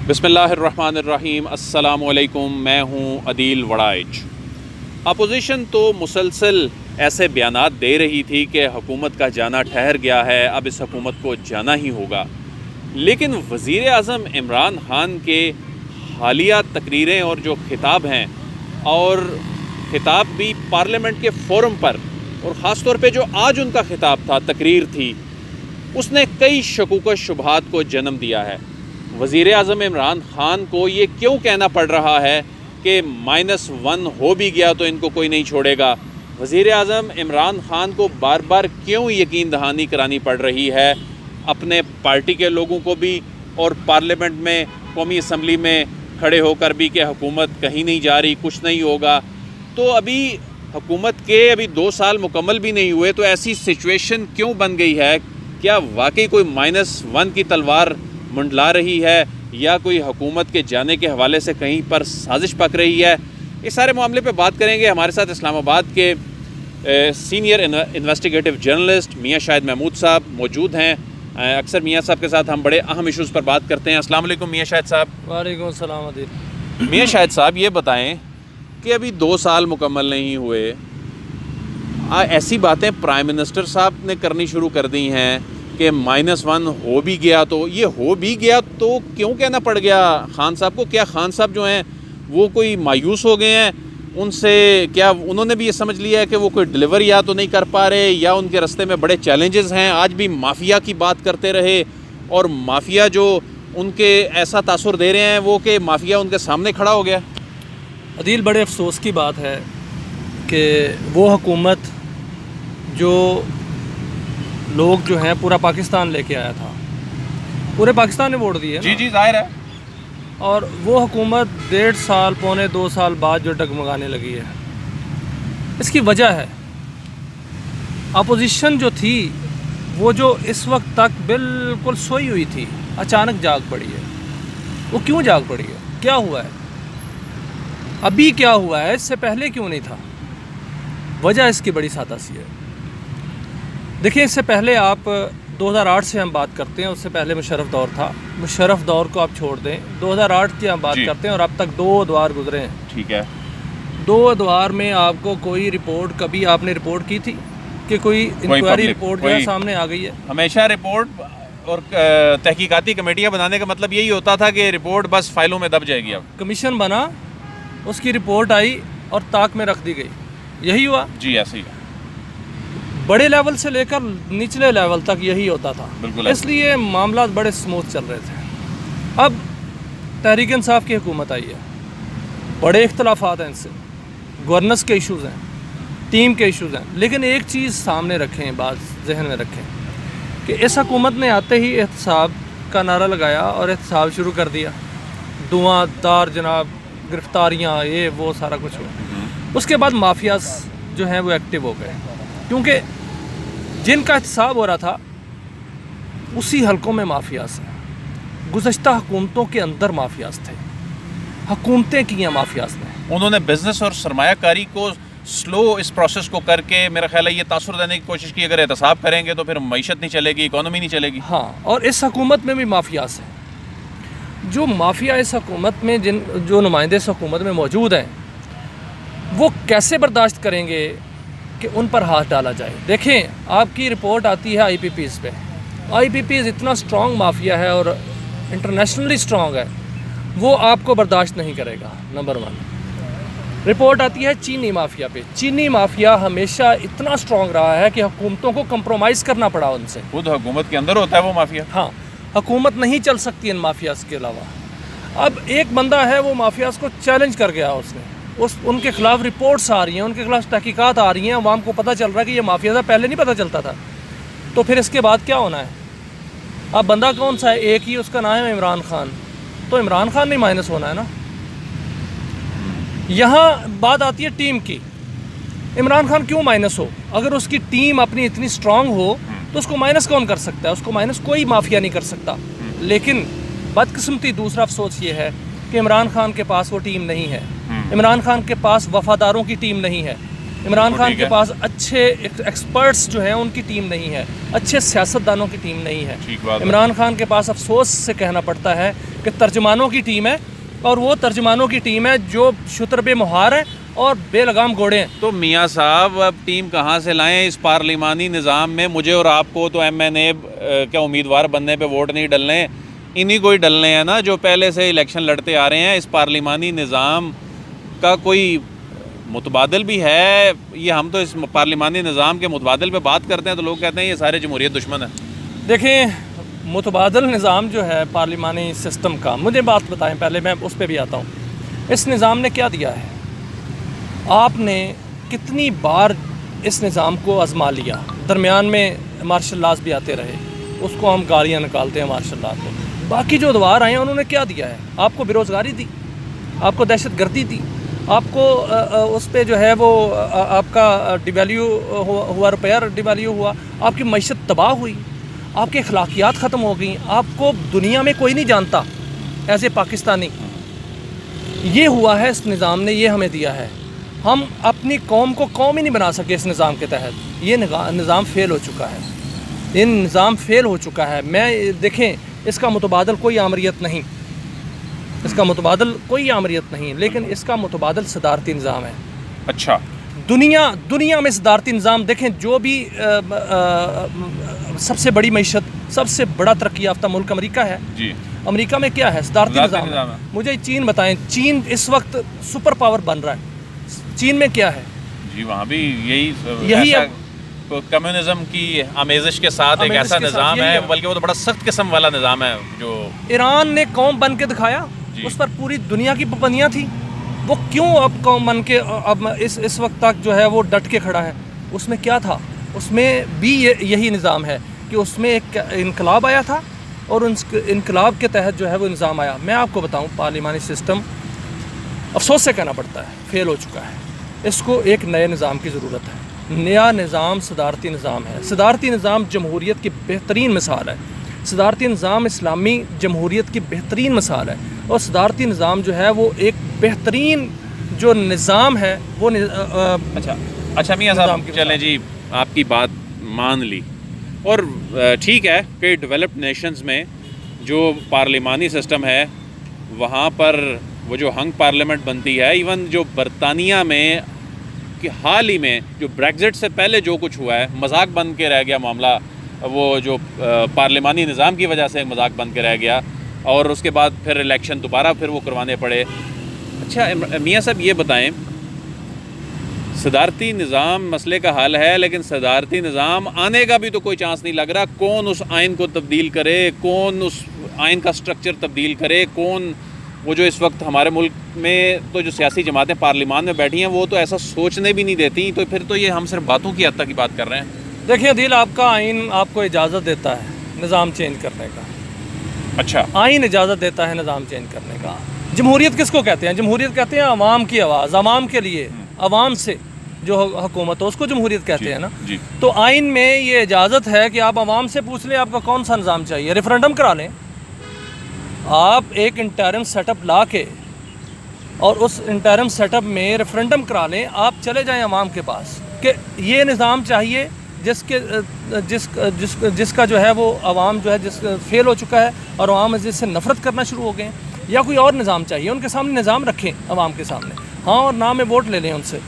بسم اللہ الرحمن الرحیم۔ السلام علیکم، میں ہوں عدیل وڑائچ۔ اپوزیشن تو مسلسل ایسے بیانات دے رہی تھی کہ حکومت کا جانا ٹھہر گیا ہے، اب اس حکومت کو جانا ہی ہوگا، لیکن وزیر اعظم عمران خان کے حالیہ تقریریں اور جو خطاب ہیں، اور خطاب بھی پارلیمنٹ کے فورم پر، اور خاص طور پہ جو آج ان کا خطاب تھا، تقریر تھی، اس نے کئی شکوک و شبہات کو جنم دیا ہے۔ وزیر اعظم عمران خان کو یہ کیوں کہنا پڑ رہا ہے کہ -1 ہو بھی گیا تو ان کو کوئی نہیں چھوڑے گا؟ وزیر اعظم عمران خان کو بار بار کیوں یقین دہانی کرانی پڑ رہی ہے، اپنے پارٹی کے لوگوں کو بھی اور پارلیمنٹ میں، قومی اسمبلی میں کھڑے ہو کر بھی، کہ حکومت کہیں نہیں جا رہی، کچھ نہیں ہوگا؟ تو ابھی حکومت کے 2 سال مکمل بھی نہیں ہوئے، تو ایسی سچویشن کیوں بن گئی ہے؟ کیا واقعی کوئی -1 کی تلوار منڈلا رہی ہے، یا کوئی حکومت کے جانے کے حوالے سے کہیں پر سازش پک رہی ہے؟ اس سارے معاملے پہ بات کریں گے۔ ہمارے ساتھ اسلام آباد کے سینئر انویسٹیگیٹو جرنلسٹ میاں شاہد محمود صاحب موجود ہیں۔ اکثر میاں صاحب کے ساتھ ہم بڑے اہم ایشوز پر بات کرتے ہیں۔ السلام علیکم میاں شاہد صاحب۔ وعلیکم السلام عدیل۔ میاں شاہد صاحب، یہ بتائیں کہ ابھی 2 سال مکمل نہیں ہوئے، ایسی باتیں پرائم منسٹر صاحب نے کرنی شروع کر دی ہیں کہ -1 ہو بھی گیا، تو یہ ہو بھی گیا تو کیوں کہنا پڑ گیا خان صاحب کو؟ کیا خان صاحب جو ہیں وہ کوئی مایوس ہو گئے ہیں؟ ان سے کیا انہوں نے بھی یہ سمجھ لیا ہے کہ وہ کوئی ڈلیوری یا تو نہیں کر پا رہے، یا ان کے رستے میں بڑے چیلنجز ہیں؟ آج بھی مافیا کی بات کرتے رہے، اور مافیا جو ان کے ایسا تاثر دے رہے ہیں وہ کہ مافیا ان کے سامنے کھڑا ہو گیا۔ عدیل، بڑے افسوس کی بات ہے کہ وہ حکومت جو لوگ جو ہیں پورا پاکستان لے کے آیا تھا، پورے پاکستان نے ووٹ دیے، جی ظاہر ہے، اور وہ حکومت 1.5 سال پونے 2 سال بعد جو ڈگمگانے لگی ہے، اس کی وجہ ہے اپوزیشن جو تھی، وہ جو اس وقت تک بالکل سوئی ہوئی تھی، اچانک جاگ پڑی ہے۔ وہ کیوں جاگ پڑی ہے؟ کیا ہوا ہے؟ ابھی کیا ہوا ہے؟ اس سے پہلے کیوں نہیں تھا؟ وجہ اس کی بڑی سادہ سی ہے۔ دیکھیں، اس سے پہلے آپ 2008 سے ہم بات کرتے ہیں، اس سے پہلے مشرف دور تھا، مشرف دور کو آپ چھوڑ دیں، 2008 کی ہم بات کرتے ہیں، اور اب تک 2 ادوار گزرے ہیں۔ ٹھیک ہے، 2 ادوار میں آپ کو کوئی رپورٹ، کبھی آپ نے رپورٹ کی تھی کہ کوئی انکوائری رپورٹ جو ہے سامنے آ گئی ہے؟ ہمیشہ رپورٹ اور تحقیقاتی کمیٹیاں بنانے کا مطلب یہی ہوتا تھا کہ رپورٹ بس فائلوں میں دب جائے گی۔ اب کمیشن بنا، اس کی رپورٹ آئی اور طاق میں رکھ دی گئی، یہی ہوا؟ جی ایسے ہی، بڑے لیول سے لے کر نچلے لیول تک یہی ہوتا تھا، اس لیے معاملات بڑے سموتھ چل رہے تھے۔ اب تحریک انصاف کی حکومت آئی ہے، بڑے اختلافات ہیں، ان سے گورننس کے ایشوز ہیں، ٹیم کے ایشوز ہیں، لیکن ایک چیز سامنے رکھیں، بات ذہن میں رکھیں کہ اس حکومت نے آتے ہی احتساب کا نعرہ لگایا اور احتساب شروع کر دیا، دھواں دار جناب، گرفتاریاں، یہ وہ سارا کچھ ہوا۔ اس کے بعد مافیاز جو ہیں وہ ایکٹیو ہو گئے، کیونکہ جن کا احتساب ہو رہا تھا اسی حلقوں میں مافیاز ہیں۔ گزشتہ حکومتوں کے اندر مافیاز تھے، حکومتیں کی ہیں مافیاز نے۔ انہوں نے بزنس اور سرمایہ کاری کو سلو اس پروسیس کو کر کے، میرا خیال ہے یہ تاثر دینے کی کوشش کی، اگر احتساب کریں گے تو پھر معیشت نہیں چلے گی، اکانومی نہیں چلے گی۔ ہاں، اور اس حکومت میں بھی مافیاز ہیں۔ جو مافیا اس حکومت میں، جو نمائندے اس حکومت میں موجود ہیں، وہ کیسے برداشت کریں گے کہ ان پر ہاتھ ڈالا جائے؟ دیکھیں، آپ کی رپورٹ آتی ہے IPPs پہ، IPPs اتنا سٹرونگ مافیا ہے اور انٹرنیشنلی سٹرونگ ہے، وہ آپ کو برداشت نہیں کرے گا۔ نمبر 1 رپورٹ آتی ہے چینی مافیا پہ۔ چینی مافیا ہمیشہ اتنا سٹرونگ رہا ہے کہ حکومتوں کو کمپرومائز کرنا پڑا ان سے۔ خود حکومت کے اندر ہوتا ہے وہ مافیا۔ ہاں، حکومت نہیں چل سکتی ان مافیاز کے علاوہ۔ اب ایک بندہ ہے، وہ مافیاز کو چیلنج کر گیا، اس نے ان کے خلاف رپورٹس آ رہی ہیں، ان کے خلاف تحقیقات آ رہی ہیں، عوام کو پتہ چل رہا ہے کہ یہ مافیاز ہے، پہلے نہیں پتہ چلتا تھا۔ تو پھر اس کے بعد کیا ہونا ہے؟ اب بندہ کون سا ہے؟ ایک ہی، اس کا نام ہے عمران خان۔ تو عمران خان نہیں مائنس ہونا ہے نا۔ یہاں بات آتی ہے ٹیم کی۔ عمران خان کیوں مائنس ہو؟ اگر اس کی ٹیم اپنی اتنی سٹرونگ ہو تو اس کو مائنس کون کر سکتا ہے؟ اس کو مائنس کوئی مافیا نہیں کر سکتا۔ لیکن بدقسمتی، دوسرا افسوس یہ ہے کہ عمران خان کے پاس وہ ٹیم نہیں ہے۔ عمران خان کے پاس وفاداروں کی ٹیم نہیں ہے۔ عمران خان کے پاس اچھے ایکسپرٹس جو ہیں ان کی ٹیم نہیں ہے، اچھے سیاستدانوں کی ٹیم نہیں ہے۔ عمران خان کے پاس افسوس سے کہنا پڑتا ہے کہ ترجمانوں کی ٹیم ہے، اور وہ ترجمانوں کی ٹیم ہے جو شتر بے مہار ہیں اور بے لگام گھوڑے ہیں۔ تو میاں صاحب اب ٹیم کہاں سے لائیں اس پارلیمانی نظام میں؟ مجھے اور آپ کو تو MNA کے امیدوار بننے پہ ووٹ نہیں ڈلنے، انہی کو ہی ڈلنے ہیں نا جو پہلے سے الیکشن لڑتے آ رہے ہیں۔ اس پارلیمانی نظام کا کوئی متبادل بھی ہے؟ یہ ہم تو اس پارلیمانی نظام کے متبادل پہ بات کرتے ہیں تو لوگ کہتے ہیں یہ سارے جمہوریت دشمن ہیں۔ دیکھیں، متبادل نظام جو ہے پارلیمانی سسٹم کا، مجھے بات بتائیں پہلے، میں اس پہ بھی آتا ہوں۔ اس نظام نے کیا دیا ہے؟ آپ نے کتنی بار اس نظام کو آزما لیا، درمیان میں مارشل لاز بھی آتے رہے، اس کو ہم گالیاں نکالتے ہیں مارشل لا کو۔ باقی جو ادوار آئے ہیں انہوں نے کیا دیا ہے؟ آپ کو بے روزگاری دی، آپ کو دہشت گردی دی، آپ کو اس پہ جو ہے وہ آپ کا ڈیویلیو ہوا، روپیہ ڈیویلیو ہوا، آپ کی معیشت تباہ ہوئی، آپ کی اخلاقیات ختم ہو گئیں، آپ کو دنیا میں کوئی نہیں جانتا ایز اے پاکستانی۔ یہ ہوا ہے اس نظام نے، یہ ہمیں دیا ہے۔ ہم اپنی قوم کو قوم ہی نہیں بنا سکے اس نظام کے تحت۔ یہ نظام فیل ہو چکا ہے، یہ نظام فیل ہو چکا ہے۔ دیکھیں، اس کا متبادل کوئی آمریت نہیں، اس کا متبادل کوئی آمریت نہیں، لیکن اس کا متبادل صدارتی نظام ہے۔ اچھا، دنیا میں صدارتی نظام دیکھیں، جو بھی سب سے بڑی معیشت، سب سے بڑا ترقی یافتہ ملک امریکہ ہے، جی، امریکہ میں کیا ہے؟ صدارتی نظام ہے۔ مجھے چین بتائیں، چین اس وقت سپر پاور بن رہا ہے، چین میں کیا ہے؟ جی وہاں بھی یہی کمیونزم کی آمیزش کے ساتھ ایک ایسا نظام ہے، بلکہ وہ تو بڑا سخت قسم والا نظام ہے۔ جو ایران نے قوم بن کے دکھایا، اس پر پوری دنیا کی پابندیاں تھیں، وہ کیوں اب قوم بن کے اب اس وقت تک جو ہے وہ ڈٹ کے کھڑا ہے؟ اس میں کیا تھا؟ اس میں بھی یہی نظام ہے کہ اس میں ایک انقلاب آیا تھا، اور ان انقلاب کے تحت جو ہے وہ نظام آیا۔ میں آپ کو بتاؤں، پارلیمانی سسٹم افسوس سے کہنا پڑتا ہے فیل ہو چکا ہے۔ اس کو ایک نئے نظام کی ضرورت ہے۔ نیا نظام صدارتی نظام ہے۔ صدارتی نظام جمہوریت کی بہترین مثال ہے، صدارتی نظام اسلامی جمہوریت کی بہترین مثال ہے، اور صدارتی نظام جو ہے وہ ایک بہترین جو نظام ہے وہ اچھا میاں صاحب، چلیں جی، آپ کی بات مان لی، اور ٹھیک ہے کہ ڈیولپڈ نیشنز میں جو پارلیمانی سسٹم ہے وہاں پر وہ جو ہنگ پارلیمنٹ بنتی ہے، ایون جو برطانیہ میں کہ حال ہی میں جو بریگزٹ سے پہلے جو کچھ ہوا ہے، مذاق بن کے رہ گیا معاملہ، وہ جو پارلیمانی نظام کی وجہ سے مذاق بن کے رہ گیا، اور اس کے بعد پھر الیکشن دوبارہ پھر وہ کروانے پڑے۔ اچھا میاں صاحب یہ بتائیں، صدارتی نظام مسئلے کا حل ہے، لیکن صدارتی نظام آنے کا بھی تو کوئی چانس نہیں لگ رہا۔ کون اس آئین کو تبدیل کرے، کون اس آئین کا سٹرکچر تبدیل کرے، کون وہ جو اس وقت ہمارے ملک میں تو جو سیاسی جماعتیں پارلیمان میں بیٹھی ہیں وہ تو ایسا سوچنے بھی نہیں دیتی، تو پھر تو یہ ہم صرف باتوں کی حد تک کی بات کر رہے ہیں۔ دیکھیں عدیل، آپ کا آئین آپ کو اجازت دیتا ہے نظام چینج کرنے کا۔ اچھا، آئین اجازت دیتا ہے نظام چینج کرنے کا۔ جمہوریت کس کو کہتے ہیں؟ جمہوریت کہتے ہیں عوام کی آواز، عوام کے لیے، عوام سے جو حکومت ہو اس کو جمہوریت کہتے ہیں نا۔ تو آئین میں یہ اجازت ہے کہ آپ عوام سے پوچھ لیں آپ کا کون سا نظام چاہیے، ریفرنڈم کرا لیں۔ آپ ایک انٹرم سیٹ اپ لا کے اور اس انٹرم سیٹ اپ میں ریفرنڈم کرا لیں، آپ چلے جائیں عوام کے پاس کہ یہ نظام چاہیے جس کا جو ہے وہ عوام جو ہے جس فیل ہو چکا ہے اور عوام اس سے نفرت کرنا شروع ہو گئے ہیں، یا کوئی اور نظام چاہیے، ان کے سامنے نظام رکھیں عوام کے سامنے، ہاں اور نہ میں ووٹ لے لیں ان سے۔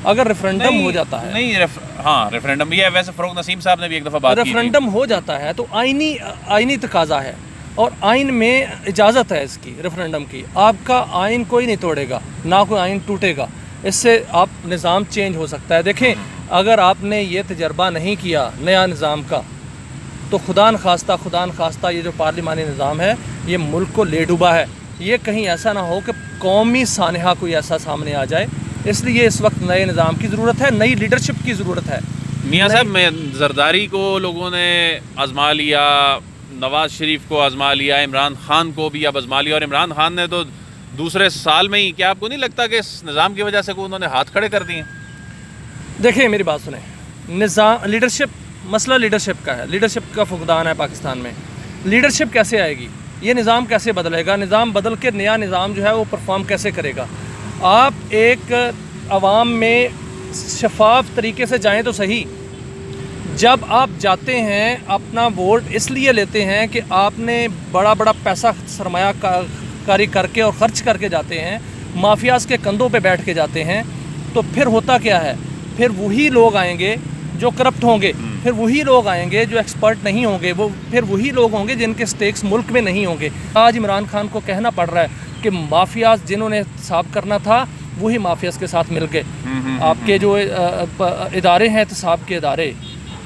اگر ریفرنڈم ہو جاتا ہے، ہاں ریفرنڈم بھی ہے، ویسے فروغ نسیم صاحب نے بھی ایک دفعہ بات کی تھی، ریفرنڈم ہو جاتا ہے تو آئینی تقاضا ہے، اور آئین میں اجازت ہے اس کی، ریفرنڈم کی۔ آپ کا آئین کوئی نہیں توڑے گا، نہ کوئی آئین ٹوٹے گا، اس سے آپ نظام چینج ہو سکتا ہے۔ دیکھیں، اگر آپ نے یہ تجربہ نہیں کیا نیا نظام کا، تو خدا نخواستہ یہ جو پارلیمانی نظام ہے یہ ملک کو لے ڈوبا ہے۔ یہ کہیں ایسا نہ ہو کہ قومی سانحہ کوئی ایسا سامنے آ جائے، اس لیے اس وقت نئے نظام کی ضرورت ہے، نئی لیڈرشپ کی ضرورت ہے۔ میاں صاحب، میں زرداری کو لوگوں نے آزما لیا، نواز شریف کو آزما لیا، عمران خان کو بھی اب آزما لیا، اور عمران خان نے تو دوسرے سال میں ہی، کیا آپ کو نہیں لگتا کہ اس نظام کی وجہ سے انہوں نے ہاتھ کھڑے کر دیے؟ دیکھیں میری بات سنیں، نظام لیڈرشپ، مسئلہ لیڈرشپ کا ہے، لیڈرشپ کا فقدان ہے پاکستان میں۔ لیڈرشپ کیسے آئے گی؟ یہ نظام کیسے بدلے گا؟ نظام بدل کے نیا نظام جو ہے وہ پرفارم کیسے کرے گا؟ آپ ایک عوام میں شفاف طریقے سے جائیں تو صحیح، جب آپ جاتے ہیں اپنا ووٹ اس لیے لیتے ہیں کہ آپ نے بڑا بڑا پیسہ سرمایہ کاری کر کے اور خرچ کر کے جاتے ہیں، مافیاز کے کندھوں پہ بیٹھ کے جاتے ہیں، تو پھر ہوتا کیا ہے؟ پھر وہی لوگ آئیں گے جو کرپٹ ہوں گے، پھر وہی لوگ آئیں گے جو ایکسپرٹ نہیں ہوں گے، وہ پھر وہی لوگ ہوں گے جن کے سٹیکس ملک میں نہیں ہوں گے۔ آج عمران خان کو کہنا پڑ رہا ہے کہ مافیاز جنہوں نے احتساب کرنا تھا وہی مافیاز کے ساتھ مل گئے۔ آپ کے جو ادارے ہیں احتساب کے ادارے،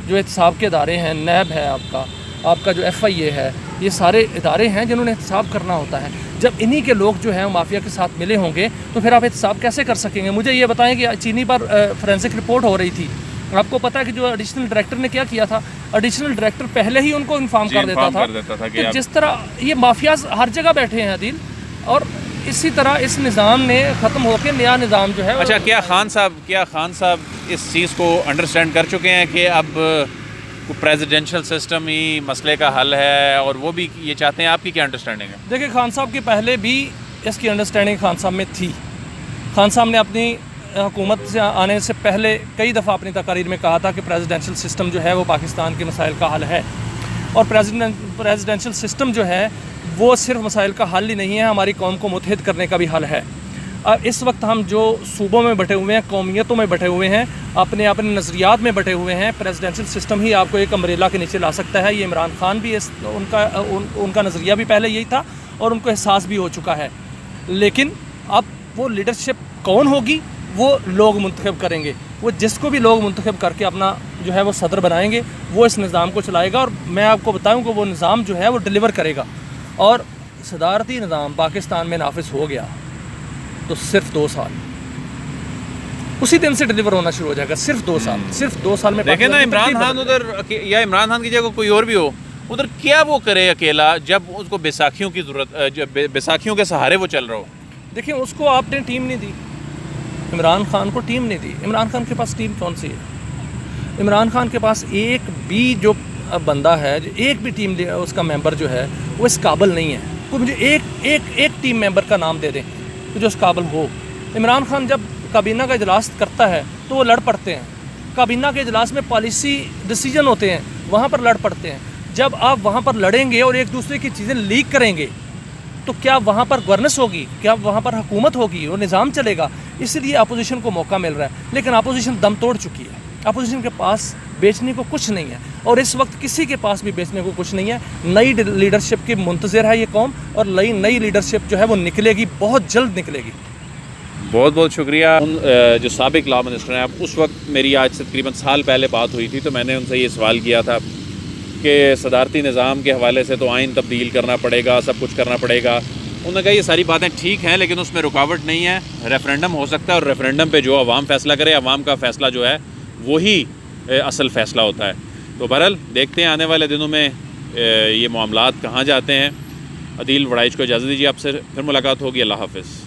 جو احتساب کے ادارے ہیں، نیب ہے آپ کا جو FIA ہے، یہ سارے ادارے ہیں جنہوں نے احتساب کرنا ہوتا ہے۔ جب انہی کے لوگ جو ہیں مافیا کے ساتھ ملے ہوں گے تو پھر آپ احتساب کیسے کر سکیں گے؟ مجھے یہ بتائیں کہ چینی پر فورینسک رپورٹ ہو رہی تھی، آپ کو پتہ ہے کہ جو ایڈیشنل ڈائریکٹر نے کیا کیا تھا؟ ایڈیشنل ڈائریکٹر پہلے ہی ان کو انفارم کر دیتا تھا کہ جس طرح یہ مافیاز ہر جگہ بیٹھے ہیں عدیل، اور اسی طرح اس نظام نے ختم ہو کے نیا نظام جو ہے۔ اچھا، کیا خان صاحب اس چیز کو انڈرسٹینڈ کر چکے ہیں کہ اب پریزیڈینشل سسٹم ہی مسئلے کا حل ہے، اور وہ بھی یہ چاہتے ہیں؟ آپ کی کیا انڈرسٹینڈنگ ہے؟ دیکھیں، خان صاحب کے پہلے بھی اس کی انڈرسٹینڈنگ خان صاحب میں تھی۔ خان صاحب نے اپنی حکومت سے آنے سے پہلے کئی دفعہ اپنی تقاریر میں کہا تھا کہ پریزیڈینشل سسٹم جو ہے وہ پاکستان کے مسائل کا حل ہے، اور پریزیڈینشل سسٹم جو ہے وہ صرف مسائل کا حل ہی نہیں ہے، ہماری قوم کو متحد کرنے کا بھی حل ہے۔ اس وقت ہم جو صوبوں میں بٹے ہوئے ہیں، قومیتوں میں بٹے ہوئے ہیں، اپنے نظریات میں بٹے ہوئے ہیں، پریزیڈینشل سسٹم ہی آپ کو ایک امبریلا کے نیچے لا سکتا ہے۔ یہ عمران خان بھی ان کا نظریہ بھی پہلے یہی تھا اور ان کو احساس بھی ہو چکا ہے، لیکن اب وہ لیڈرشپ کون ہوگی وہ لوگ منتخب کریں گے۔ وہ جس کو بھی لوگ منتخب کر کے اپنا جو ہے وہ صدر بنائیں گے، وہ اس نظام کو چلائے گا، اور میں آپ کو بتاؤں کہ وہ نظام جو ہے وہ ڈیلیور کرے گا۔ اور صدارتی نظام پاکستان میں نافذ ہو گیا تو صرف 2 سال، اسی دن سے ڈیلیور ہونا شروع ہو جائے گا۔ صرف 2 سال میں دیکھیں نا، عمران خان ادھر، یا عمران خان کی جگہ کوئی اور بھی ہو، ادھر کیا وہ کرے اکیلا جب اس کو بیساکھیوں کی ضرورت، بیساکھیوں کے سہارے وہ چل رہا ہو؟ دیکھیں، اس کو آپ نے ٹیم نہیں دی، عمران خان کو ٹیم نہیں دی۔ عمران خان کے پاس ٹیم کون سی ہے؟ عمران خان کے پاس ایک بھی جو بندہ ہے، ایک بھی ٹیم اس کا ممبر جو ہے وہ اس قابل نہیں ہے۔ کوئی مجھے ایک ٹیم ممبر کا نام دے دیں جو اس قابل ہو۔ عمران خان جب کابینہ کا اجلاس کرتا ہے تو وہ لڑ پڑتے ہیں، کابینہ کے اجلاس میں پالیسی ڈیسیجن ہوتے ہیں، وہاں پر لڑ پڑتے ہیں۔ جب آپ وہاں پر لڑیں گے اور ایک دوسرے کی چیزیں لیک کریں گے تو کیا وہاں پر گورننس ہوگی؟ کیا وہاں پر حکومت ہوگی؟ وہ نظام چلے گا؟ اس لیے اپوزیشن کو موقع مل رہا ہے، لیکن اپوزیشن دم توڑ چکی ہے۔ اپوزیشن کے پاس بیچنے کو کچھ نہیں ہے، اور اس وقت کسی کے پاس بھی بیچنے کو کچھ نہیں ہے۔ نئی لیڈرشپ کی منتظر ہے یہ قوم، اور نئی لیڈرشپ جو ہے وہ نکلے گی، بہت جلد نکلے گی۔ بہت بہت شکریہ۔ جو سابق لا منسٹر ہیں، اس وقت میری آج سے تقریباً سال پہلے بات ہوئی تھی، تو میں نے ان سے یہ سوال کیا تھا کہ صدارتی نظام کے حوالے سے تو آئین تبدیل کرنا پڑے گا، سب کچھ کرنا پڑے گا۔ انہوں نے کہا یہ ساری باتیں ٹھیک ہیں، لیکن اس میں رکاوٹ نہیں ہے، ریفرینڈم ہو سکتا ہے، اور ریفرینڈم پہ جو عوام فیصلہ کرے، عوام کا فیصلہ جو ہے وہی اصل فیصلہ ہوتا ہے۔ تو بہرحال دیکھتے ہیں آنے والے دنوں میں یہ معاملات کہاں جاتے ہیں۔ عدیل وڑائچ کو اجازت دیجیے، آپ سے پھر ملاقات ہوگی۔ اللہ حافظ۔